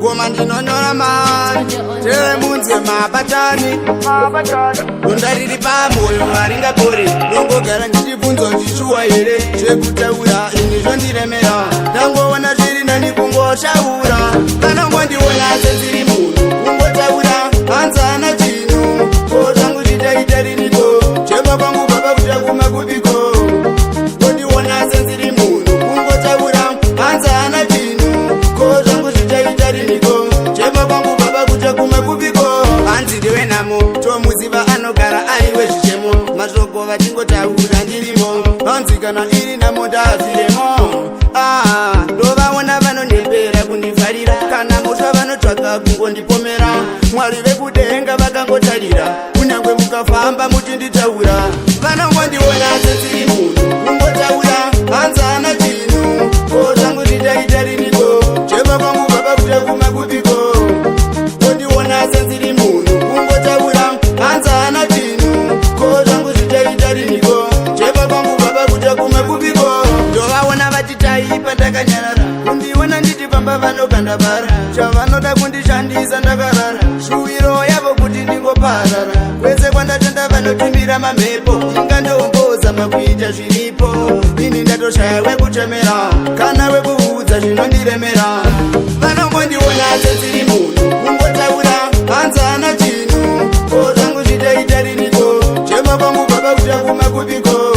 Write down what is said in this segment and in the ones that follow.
goma ndinonyora mari temunze mabatani donda riri pamoyo haringapore ndongogara ndichibvunzwa ndishuwa here zvekutaura ini zvondiremera ndangoona zviri nani kungoshaura kana ngondiona seziri munhu kungotaura hanzana chinhu ko zvangu zvitaita riniko chema kwangu baba kuta kumakubiko ngondiona seziri munhu kungotaura hanzana chinhu ko zvangu zvitaita riniko chema kwangu baba kuta kumakubiko hanzi ndiwe namo tomuziva anogara aiwe zvichemo mashoko vachingotaura ndirimo hanzi kana iri namo ndaziremo ndovaona vanonembera kundivharira kana mutwa vanotsvaka kungondipomera mwari vekudenga vakangotarira kunyange mukafamba muchinditaura vanongondiona seziri munhu kungotaura hanzana chinhu ko zvangu zvitaita riniko chema kwangu baba kuta kumakubiko ngondiona seziri munhu kungotaura hanzana chinhu ko zvangu zvitaita riniko chema kwangu baba kuta kumakubiko ndovaona vachitaipa ndakanyarara kundiona ndichifamba vanokandabara chavanoda kundishandisa ndakarara shuwiro yavo kuti ndingoparara kwese kwandatenda vanotimbira mamhepo ingandomboza makuita zviripo ini ndatoshaya wekuchemera kana wekuudza zvinondiremera vanongondiona seziri munhu kungotaura hanzana chinhu ko zvangu zvitaita riniko chema kwangu baba kuta kumakubiko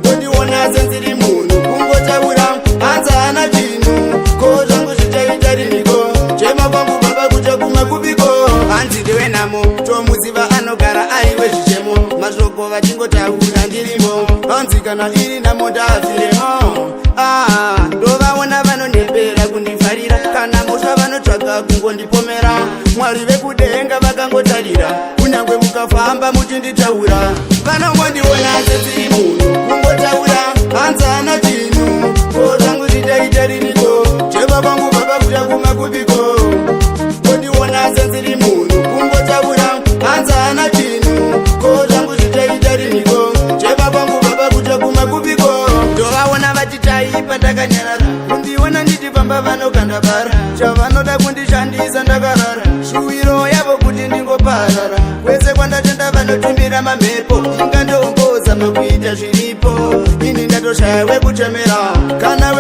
ngondiona seziri munhu kungotaura hanzana chinhu ko zvangu zvitaita riniko chema kwangu baba kuta kumakubiko hanzi ndiwe namo tomuziva anogara aiwe zvichemo mashoko vachingotaura ndirimo hanzi kana iri namo ndaziremo ndovaona vanonembera kundivharira kana mutwa vanotsvaka kungondipomera mwari vekudenga vakangotarira kunyange mukafamba muchinditaura vanongondiona seziri munhu kungotaura hanzana chinhu ko zvangu zvitaita riniko chema kwangu baba kuta kumakubiko ngondiona seziri munhu kungotaura hanzana chinhu ko zvangu zvitaita riniko chema kwangu baba kuta kumakubiko ndovaona vachitaipa ndakanyarara kundiona ndichifamba vanokandabara chavanoda kundishandisa ndakarara shuwiro yavo kuti ndingoparara kwese kwandatenda vanotimbira mamhepo ingandomboza makuita zviripo ini ndatoshaya wekuchemera kana